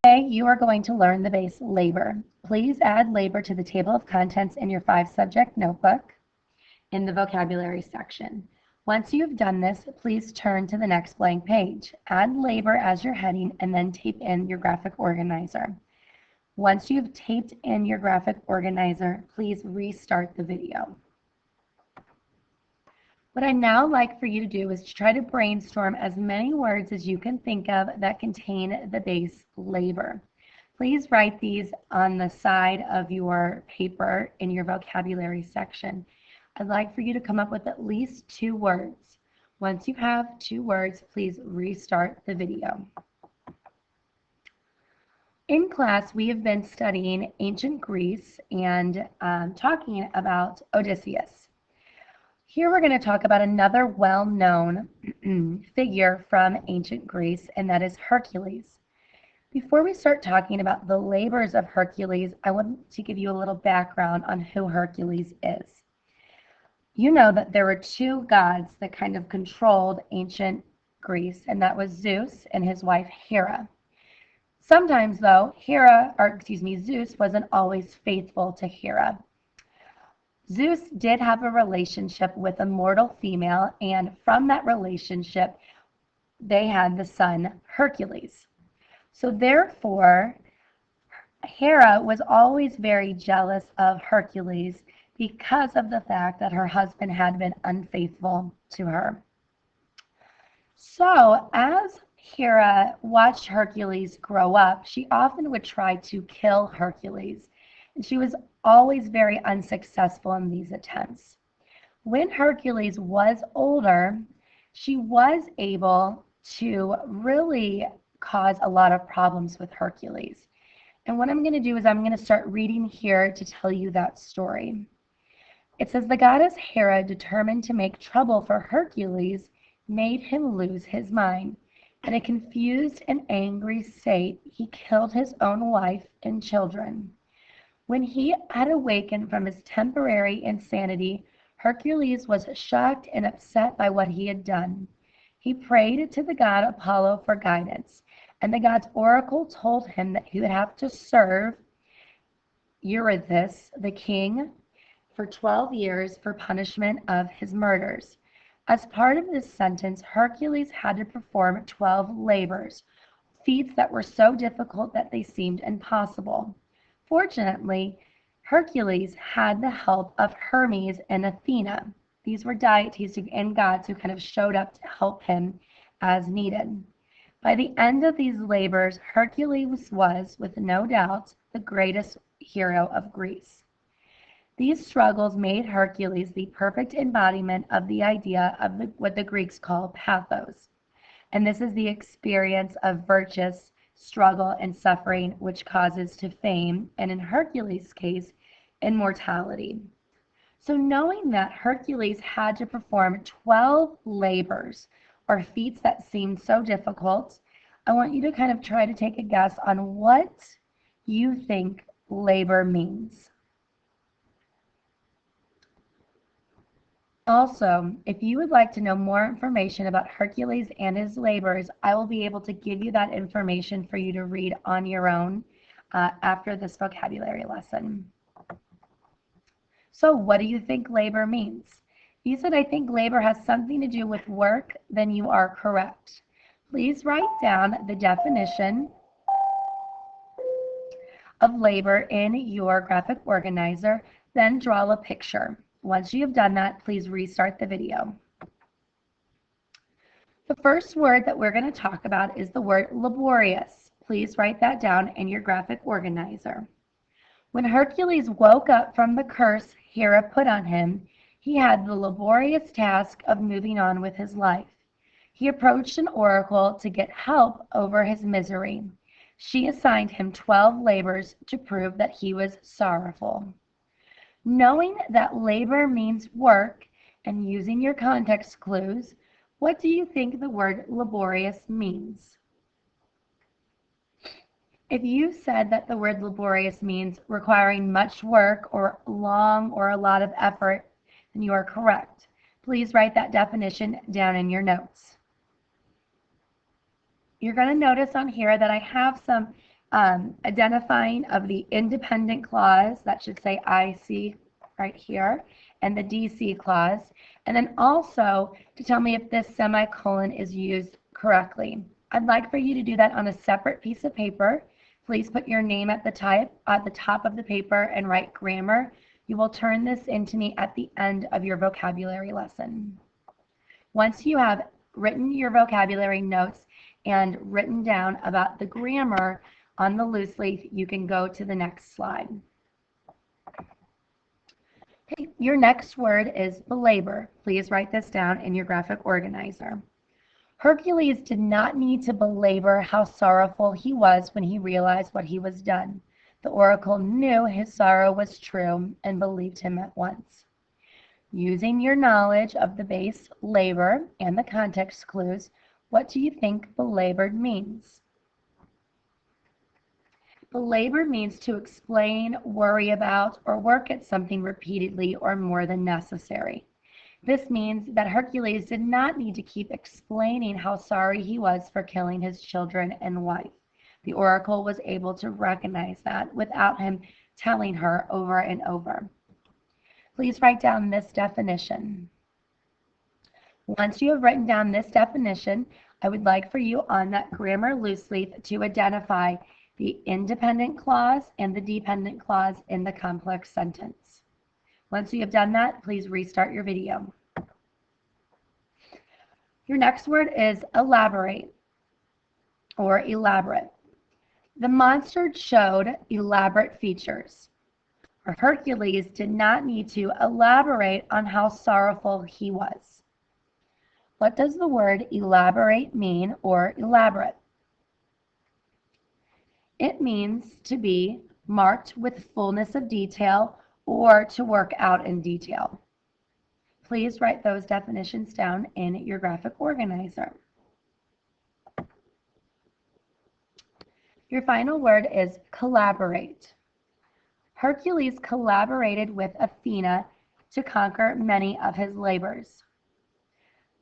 Today you are going to learn the base labor. Please add labor to the table of contents in your 5-subject notebook in the vocabulary section. Once you've done this, please turn to the next blank page. Add labor as your heading and then tape in your graphic organizer. Once you've taped in your graphic organizer, please restart the video. What I'd now like for you to do is to try to brainstorm as many words as you can think of that contain the base labor. Please write these on the side of your paper in your vocabulary section. I'd like for you to come up with at least 2 words. Once you have 2 words, please restart the video. In class, we have been studying ancient Greece and talking about Odysseus. Here we're going to talk about another well-known figure from ancient Greece, and that is Hercules. Before we start talking about the labors of Hercules, I want to give you a little background on who Hercules is. You know that there were 2 gods that kind of controlled ancient Greece, and that was Zeus and his wife Hera. Sometimes, though, Zeus wasn't always faithful to Hera. Zeus did have a relationship with a mortal female, and from that relationship, they had the son Hercules. So therefore, Hera was always very jealous of Hercules because of the fact that her husband had been unfaithful to her. So as Hera watched Hercules grow up, she often would try to kill Hercules, and she was always very unsuccessful in these attempts. When Hercules was older, she was able to really cause a lot of problems with Hercules. And what I'm going to do is I'm going to start reading here to tell you that story. It says, the goddess Hera, determined to make trouble for Hercules, made him lose his mind. In a confused and angry state, he killed his own wife and children. When he had awakened from his temporary insanity, Hercules was shocked and upset by what he had done. He prayed to the god Apollo for guidance, and the god's oracle told him that he would have to serve Eurystheus, the king, for 12 years for punishment of his murders. As part of this sentence, Hercules had to perform 12 labors, feats that were so difficult that they seemed impossible. Fortunately, Hercules had the help of Hermes and Athena. These were deities and gods who kind of showed up to help him as needed. By the end of these labors, Hercules was, with no doubt, the greatest hero of Greece. These struggles made Hercules the perfect embodiment of the idea of what the Greeks call pathos. And this is the experience of virtuous struggle and suffering which causes to fame, and in Hercules' case, immortality. So knowing that Hercules had to perform 12 labors, or feats that seemed so difficult, I want you to kind of try to take a guess on what you think labor means. Also, if you would like to know more information about Hercules and his labors, I will be able to give you that information for you to read on your own after this vocabulary lesson. So what do you think labor means? If you said, I think labor has something to do with work, then you are correct. Please write down the definition of labor in your graphic organizer, then draw a picture. Once you have done that, please restart the video. The first word that we're going to talk about is the word laborious. Please write that down in your graphic organizer. When Hercules woke up from the curse Hera put on him, he had the laborious task of moving on with his life. He approached an oracle to get help over his misery. She assigned him 12 labors to prove that he was sorrowful. Knowing that labor means work and using your context clues, what do you think the word laborious means? If you said that the word laborious means requiring much work or long or a lot of effort, then you are correct. Please write that definition down in your notes. You're going to notice on here that I have some identifying of the independent clause, that should say IC right here, and the DC clause, and then also to tell me if this semicolon is used correctly. I'd like for you to do that on a separate piece of paper. Please put your name at the top of the paper and write grammar. You will turn this in to me at the end of your vocabulary lesson. Once you have written your vocabulary notes and written down about the grammar on the loose leaf, you can go to the next slide. Okay, your next word is belabor. Please write this down in your graphic organizer. Hercules did not need to belabor how sorrowful he was when he realized what he was done. The oracle knew his sorrow was true and believed him at once. Using your knowledge of the base labor and the context clues, what do you think belabored means? Belabor means to explain, worry about, or work at something repeatedly or more than necessary. This means that Hercules did not need to keep explaining how sorry he was for killing his children and wife. The oracle was able to recognize that without him telling her over and over. Please write down this definition. Once you have written down this definition, I would like for you on that grammar loose leaf to identify the independent clause and the dependent clause in the complex sentence. Once you have done that, please restart your video. Your next word is elaborate or elaborate. The monster showed elaborate features. Hercules did not need to elaborate on how sorrowful he was. What does the word elaborate mean or elaborate? It means to be marked with fullness of detail or to work out in detail. Please write those definitions down in your graphic organizer. Your final word is collaborate. Hercules collaborated with Athena to conquer many of his labors.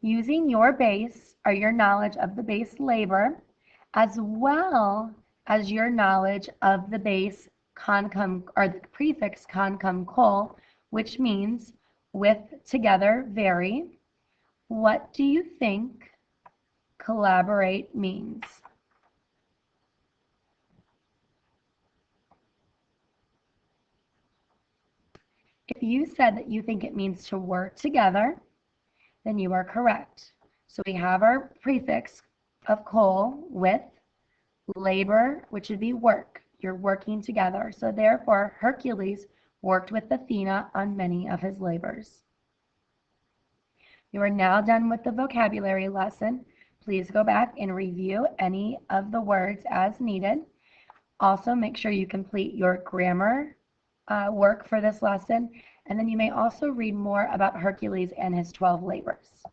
Using your base or your knowledge of the base labor, as well as your knowledge of the base concum or the prefix concum col, which means with, together, very, what do you think collaborate means? If you said that you think it means to work together, then you are correct. So we have our prefix of col with labor, which would be work. You're working together. So therefore, Hercules worked with Athena on many of his labors. You are now done with the vocabulary lesson. Please go back and review any of the words as needed. Also, make sure you complete your grammar work for this lesson, and then you may also read more about Hercules and his 12 labors.